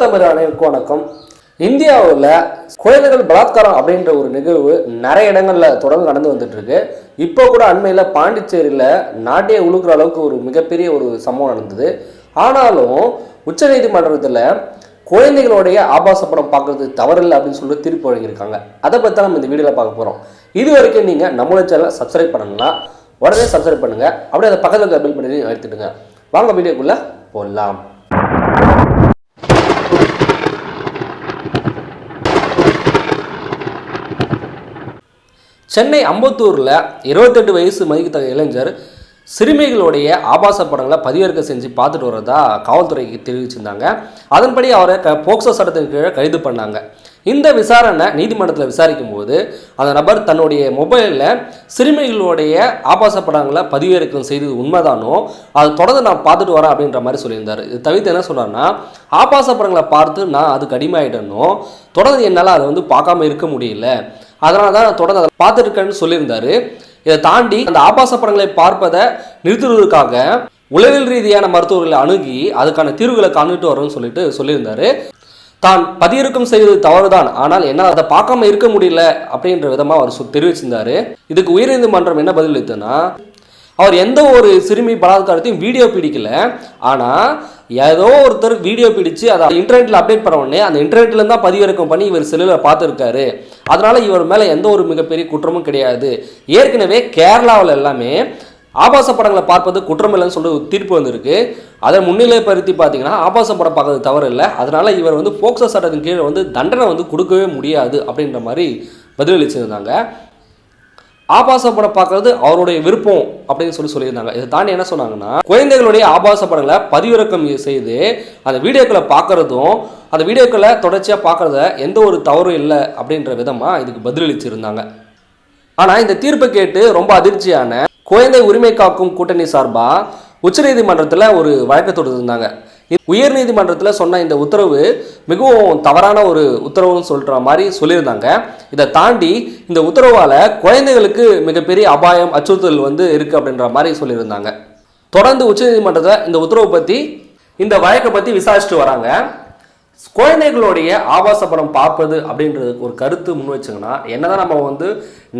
தமிழ் அனைவருக்கும் வணக்கம். இந்தியாவில் குழந்தைகள் பலாத்காரம் அப்படின்ற ஒரு நிகழ்வு நிறைய இடங்களில் தொடர்ந்து நடந்து வந்துட்டு இருக்கு. இப்போ கூட அண்மையில் பாண்டிச்சேரியில் நாட்டையே உழுக்கிற அளவுக்கு ஒரு மிகப்பெரிய ஒரு சம்பவம் நடந்தது. ஆனாலும் உச்ச நீதிமன்றத்தில் குழந்தைகளுடைய ஆபாச படம் பார்க்கறது தவறில்லை அப்படின்னு சொல்லிட்டு தீர்ப்பு வழங்கியிருக்காங்க. அதை பற்றி தான் நம்ம இந்த வீடியோவில் பார்க்க போகிறோம். இது வரைக்கும் நீங்கள் நம்மளோட சேனலை சப்ஸ்கிரைப் பண்ணணும்னா உடனே சப்ஸ்கிரைப் பண்ணுங்கள். அப்படியே அந்த பக்கத்தில் இருக்க பெல் பண்ணி எடுத்துடுங்க. வாங்க வீடியோக்குள்ளே போடலாம். சென்னை அம்பத்தூரில் 28 வயசு மதிக்கத்தக்க இளைஞர் சிறுமிகளுடைய ஆபாச படங்களை பதிவிறக்க செஞ்சு பார்த்துட்டு வரதா காவல்துறைக்கு தெரிவிச்சிருந்தாங்க. அதன்படி அவரை போக்சோ சட்டத்தின் கீழே கைது பண்ணாங்க. இந்த விசாரணை நீதிமன்றத்தில் விசாரிக்கும் போது அந்த நபர் தன்னுடைய மொபைலில் சிறுமிகளுடைய ஆபாச படங்களை பதிவிறக்கம் செய்தது உண்மைதானோ அதை தொடர்ந்து நான் பார்த்துட்டு வரேன் அப்படின்ற மாதிரி சொல்லியிருந்தார். இது தவிர்த்து என்ன சொன்னார்னா, ஆபாச படங்களை பார்த்து நான் அதுக்கு அடிமையாயிட்டனோ தொடர்ந்து என்னால் அதை பார்க்காம இருக்க முடியல, அதனால தான் நான் தொடர்ந்து அதை பார்த்துருக்கேன்னு சொல்லியிருந்தாரு. இதை தாண்டி அந்த ஆபாச படங்களை பார்ப்பதை நிறுத்துவதற்காக உளவியல் ரீதியான மருத்துவர்களை அணுகி அதுக்கான தீர்வுகளை காணிட்டு வரும்னு சொல்லியிருந்தாரு. தான் பதிவிறக்கம் செய்வது தவறுதான், ஆனால் என்னால் அதை பார்க்காம இருக்க முடியல அப்படின்ற விதமாக அவர் தெரிவிச்சிருந்தாரு. இதுக்கு உயர்நீதிமன்றம் என்ன பதிலளித்ததுன்னா, அவர் எந்த ஒரு சிறுமி பலாத்காரத்தையும் வீடியோ பிடிக்கல, ஆனால் ஏதோ ஒருத்தர் வீடியோ பிடிச்சு அதை இன்டர்நெட்டில் அப்டேட் பண்ண உடனே அந்த இன்டர்நெட்லேருந்து தான் பதிவிறக்கம் பண்ணி இவர் செல்லில் பார்த்துருக்காரு. அதனால இவர் மேலே எந்த ஒரு மிகப்பெரிய குற்றமும் கிடையாது. ஏற்கனவே கேரளாவில் எல்லாமே ஆபாச படங்களை பார்ப்பது குற்றம் இல்லைன்னு சொல்லிட்டு தீர்ப்பு வந்திருக்கு. அதை முன்னிலைப்படுத்தி பார்த்தீங்கன்னா ஆபாச படம் பார்க்கறது தவறு இல்லை, அதனால இவர் போக்சோ சட்டத்தின் கீழே தண்டனை கொடுக்கவே முடியாது அப்படின்ற மாதிரி பதிலளிச்சிருந்தாங்க. ஆபாச படம் பார்க்கறது அவருடைய விருப்பம் அப்படின்னு சொல்லியிருந்தாங்க. இதை தாண்டி என்ன சொன்னாங்கன்னா, குழந்தைகளுடைய ஆபாச படங்களை பதிவிறக்கம் செய்து அந்த வீடியோக்களை பார்க்கறதும் அந்த வீடியோக்களை தொடர்ச்சியாக பார்க்கறத எந்த ஒரு தவறும் இல்லை அப்படின்ற விதமாக இதுக்கு பதிலளிச்சிருந்தாங்க. ஆனால் இந்த தீர்ப்பை கேட்டு ரொம்ப அதிர்ச்சியான குழந்தை உரிமை காக்கும் கூட்டணி சார்பாக உச்சநீதிமன்றத்தில் ஒரு வழக்கு தொடுத்திருந்தாங்க. உயர் நீதிமன்றத்தில் சொன்ன இந்த உத்தரவு மிகவும் தவறான ஒரு உத்தரவுன்னு சொல்கிற மாதிரி சொல்லியிருந்தாங்க. இதை தாண்டி இந்த உத்தரவால் குழந்தைகளுக்கு மிகப்பெரிய அபாயம் அச்சுறுத்தல் இருக்குது அப்படின்ற மாதிரி சொல்லியிருந்தாங்க. தொடர்ந்து உச்சநீதிமன்றத்தில் இந்த உத்தரவு பற்றி இந்த வழக்கை பற்றி விசாரிச்சுட்டு வராங்க. குழந்தைகளுடைய ஆபாச படம் பார்ப்பது அப்படின்றதுக்கு ஒரு கருத்து முன் வச்சுங்கன்னா, என்னதான் நம்ம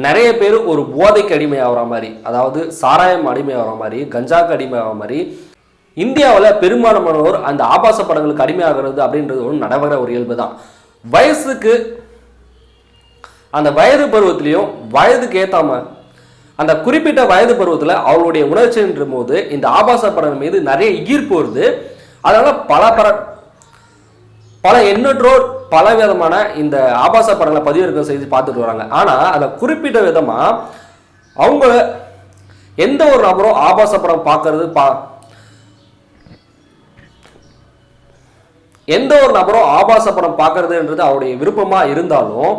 நிறைய பேர் ஒரு போதைக்கு அடிமையாகிற மாதிரி, அதாவது சாராயம் அடிமையாகிற மாதிரி, கஞ்சாக்கு அடிமையாகிற மாதிரி இந்தியாவில் பெரும்பாலானோர் அந்த ஆபாச படங்களுக்கு அடிமையாகிறது அப்படின்றது ஒரு நடைமுறை ஒரு இயல்பு தான். வயசுக்கு அந்த வயது பருவத்திலையும் வயதுக்கு ஏற்றாம அந்த குறிப்பிட்ட வயது பருவத்தில் அவளுடைய உணர்ச்சின்ற போது இந்த ஆபாச படம் மீது நிறைய ஈர்ப்பு வருது. அதனால பல எண்ணற்றோர் பல விதமான இந்த ஆபாச படங்களை பதிவிறக்கம் செய்து பார்த்துட்டு வராங்க. ஆனால் அதை குறிப்பிட்ட விதமாக அவங்க எந்த ஒரு நபரும் ஆபாச படம் பார்க்கறது பார்க்கறதுன்றது அவருடைய விருப்பமாக இருந்தாலும்,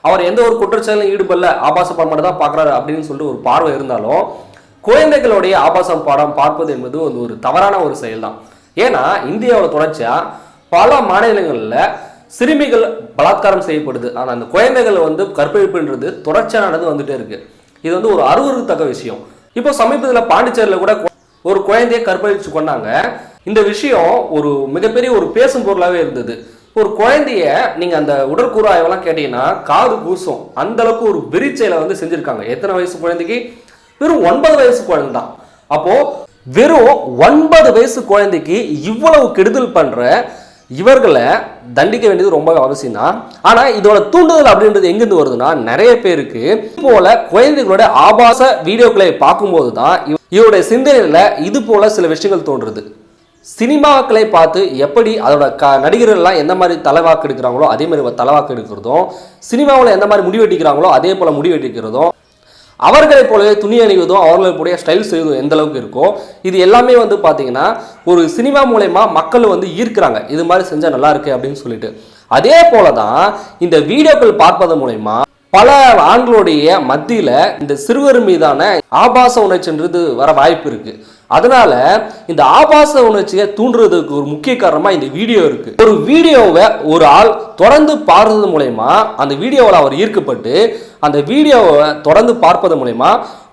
அவர் எந்த ஒரு குற்றச்செயலும் ஈடுபடல, ஆபாச படம் மட்டும் தான் பார்க்குறாரு அப்படின்னு சொல்லிட்டு ஒரு பார்வை இருந்தாலும், குழந்தைகளுடைய ஆபாச படம் பார்ப்பது என்பது ஒரு தவறான ஒரு செயல் தான். ஏன்னா இந்தியாவில் தொடர்ச்சியாக பல மாநிலங்களில் சிறுமிகள் பலாத்காரம் செய்யப்படுது. ஆனால் அந்த குழந்தைகள் கற்பழிப்புன்றது தொடர்ச்சியாக நடந்து வந்துட்டே இருக்கு. இது ஒரு அருவருக்கத்தக்க விஷயம். இப்போ சமீபத்தில் பாண்டிச்சேரியில் கூட ஒரு குழந்தையை கற்பழிச்சு கொண்டாங்க. இந்த விஷயம் ஒரு மிகப்பெரிய ஒரு பேசும் பொருளாகவே இருந்தது. ஒரு குழந்தைய நீங்கள் அந்த உடற்கூறு ஆய்வெல்லாம் கேட்டீங்கன்னா காது கூசும், அந்த அளவுக்கு ஒரு விரிச்சையில செஞ்சுருக்காங்க. எத்தனை வயசு குழந்தைக்கு? வெறும் 9 வயசு குழந்தை தான். அப்போ வெறும் 9 வயசு குழந்தைக்கு இவ்வளவு கெடுதல் பண்ற இவர்களை தண்டிக்க வேண்டியது ரொம்ப அவசியம் தான். ஆனால் இதோட தூண்டுதல் அப்படின்றது எங்கிருந்து வருதுன்னா, நிறைய பேருக்கு போல குழந்தைகளோட ஆபாச வீடியோக்களை பார்க்கும்போது தான் இவருடைய சிந்தனையில் இது போல சில விஷயங்கள் தோன்றுறது. சினிமாக்களை பார்த்து எப்படி அதோட நடிகர்கள்லாம் எந்த மாதிரி தலைவாக்கு எடுக்கிறாங்களோ அதே மாதிரி தலைவாக்கு எடுக்கிறதும், சினிமாவில் எந்த மாதிரி முடிவெட்டிக்கிறாங்களோ அதே போல் முடிவெட்டிக்கிறதும், அவர்களை போலவே துணி அணிவதும் அவர்களுடைய ஸ்டைல் செய்வதும் எந்த அளவுக்கு இருக்கோ, இது எல்லாமே பார்த்தீங்கன்னா ஒரு சினிமா மூலமா மக்கள் ஈர்க்கிறாங்க. இது மாதிரி செஞ்சால் நல்லா இருக்கு அப்படின்னு சொல்லிட்டு. அதே போல தான் இந்த வீடியோக்கள் பார்ப்பதன் மூலமா பல ஆண்களுடைய மத்தியில இந்த சிறுவர் மீதான ஆபாச உணர்ச்சின்றது வர வாய்ப்பு இருக்கு. அதனால இந்த ஆபாச உணர்ச்சியை தூண்டுறதுக்கு ஒரு முக்கிய காரணமா இந்த வீடியோ இருக்கு. ஒரு வீடியோவை ஒரு ஆள் தொடர்ந்து பார்ப்பது மூலமா அந்த வீடியோவில் அவர் ஈர்க்கப்பட்டு அந்த வீடியோவை தொடர்ந்து பார்ப்பது மூலமா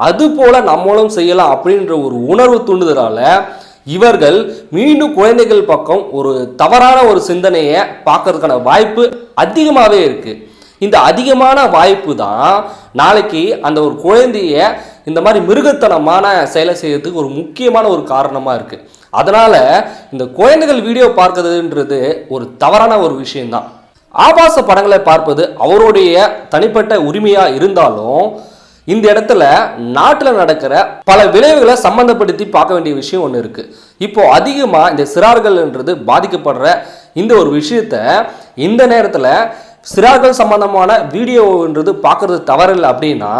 அது போல நம்மளும் செய்யலாம் அப்படின்ற ஒரு உணர்வு தூண்டுதலால இவர்கள் மீண்டும் குழந்தைகள் பக்கம் ஒரு தவறான ஒரு சிந்தனையை பார்க்கறதுக்கான வாய்ப்பு அதிகமாகவே இருக்கு. இந்த அதிகமான வாய்ப்பு தான் நாளைக்கு அந்த ஒரு குழந்தைய இந்த மாதிரி மிருகத்தனமான செயலை செய்யறதுக்கு ஒரு முக்கியமான ஒரு காரணமாக இருக்குது. அதனால் இந்த குழந்தைகள் வீடியோ பார்க்கறதுன்றது ஒரு தவறான ஒரு விஷயம்தான். ஆபாச படங்களை பார்ப்பது அவருடைய தனிப்பட்ட உரிமையாக இருந்தாலும் இந்த இடத்துல நாட்டில் நடக்கிற பல விளைவுகளை சம்பந்தப்படுத்தி பார்க்க வேண்டிய விஷயம் ஒன்று இருக்குது. இப்போ அதிகமாக இந்த சிறார்கள்ன்றது பாதிக்கப்படுற இந்த ஒரு விஷயத்த இந்த நேரத்தில் சிறார்கள் சம்பந்தமான வீடியோன்றது பார்க்கறது தவறில்லை அப்படின்னா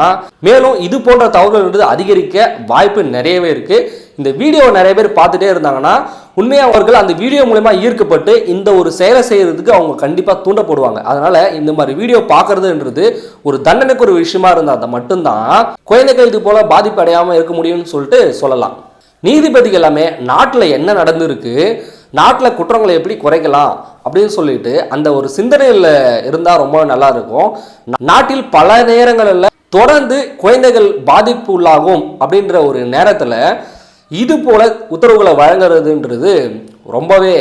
மேலும் இது போன்ற தவறுகள்ன்றது அதிகரிக்க வாய்ப்பு நிறையவே இருக்கு. இந்த வீடியோவை நிறைய பேர் பார்த்துட்டே இருந்தாங்கன்னா உண்மையாக அவர்கள் அந்த வீடியோ மூலமா ஈர்க்கப்பட்டு இந்த ஒரு செயலை செய்யறதுக்கு அவங்க கண்டிப்பாக தூண்டப்படுவாங்க. அதனால இந்த மாதிரி வீடியோ பார்க்கறதுன்றது ஒரு தண்டனைக்கு ஒரு விஷயமா இருந்தால் அது மட்டும்தான் குழந்தைகள் இது போல பாதிப்பு அடையாமல் இருக்க முடியும்னு சொல்லிட்டு சொல்லலாம். நீதிபதிகள் எல்லாமே நாட்டில் என்ன நடந்திருக்கு, நாட்டில் குற்றங்களை எப்படி குறைக்கலாம் அப்படின்னு சொல்லிட்டு அந்த ஒரு சிந்தனையில் இருந்தால் ரொம்ப நல்லா இருக்கும். நாட்டில் பல நேரங்களில் தொடர்ந்து குழந்தைகள் பாதிப்பு உள்ளாகும் அப்படின்ற ஒரு நேரத்தில் இது போல உத்தரவுகளை வழங்குறதுன்றது ரொம்பவே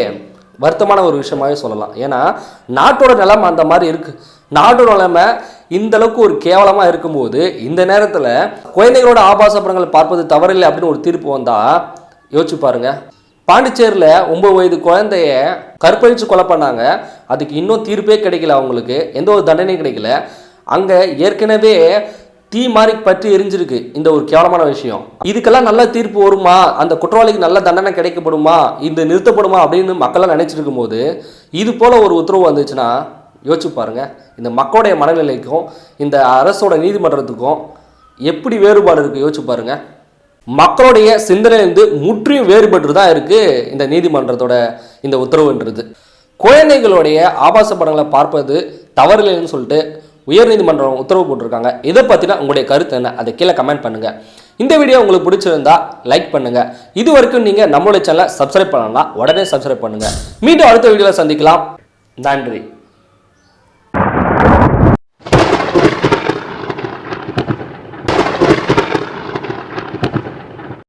வருத்தமான ஒரு விஷயமாவே சொல்லலாம். ஏன்னா நாட்டோட நிலைமை அந்த மாதிரி இருக்கு. நாட்டோட நிலைமை இந்த அளவுக்கு ஒரு கேவலமாக இருக்கும்போது இந்த நேரத்தில் குழந்தைகளோட ஆபாச படங்களை பார்ப்பது தவறில்லை அப்படின்னு ஒரு தீர்ப்பு வந்தால் யோசிச்சு பாருங்க. பாண்டிச்சேரியில் 9 வயது குழந்தைய கற்பழித்து கொலை பண்ணாங்க. அதுக்கு இன்னும் தீர்ப்பே கிடைக்கல, அவங்களுக்கு எந்த ஒரு தண்டனையும் கிடைக்கல. அங்கே ஏற்கனவே தீ மாதிரி பற்றி எரிஞ்சிருக்கு இந்த ஒரு கேவலமான விஷயம். இதுக்கெல்லாம் நல்ல தீர்ப்பு வருமா, அந்த குற்றவாளிக்கு நல்ல தண்டனை கிடைக்கப்படுமா, இது நிறுத்தப்படுமா அப்படின்னு மக்கள்லாம் நினைச்சிருக்கும் போது இது போல ஒரு உத்தரவு வந்துச்சுன்னா யோசிச்சு பாருங்க. இந்த மக்களுடைய மனநிலைக்கும் இந்த அரசோட நீதிமன்றத்துக்கும் எப்படி வேறுபாடு இருக்குது யோசிச்சு பாருங்க. மக்களுடைய சிந்தனையிலிருந்து முற்றிலும் வேறுபட்டு தான் இருக்கு இந்த நீதிமன்றத்தோட இந்த உத்தரவுன்றது. குழந்தைகளுடைய ஆபாச படங்களை பார்ப்பது தவறில்லைன்னு சொல்லிட்டு உயர்நீதிமன்றம் உத்தரவு போட்டிருக்காங்க. இதை பற்றினா உங்களுடைய கருத்து என்ன, அதை கீழே கமெண்ட் பண்ணுங்க. இந்த வீடியோ உங்களுக்கு பிடிச்சிருந்தா லைக் பண்ணுங்க. இது வரைக்கும் நீங்க நம்மளுடைய சேனலை சப்ஸ்கிரைப் பண்ணலாம், உடனே சப்ஸ்கிரைப் பண்ணுங்க. மீண்டும் அடுத்த வீடியோவில் சந்திக்கலாம். நன்றி.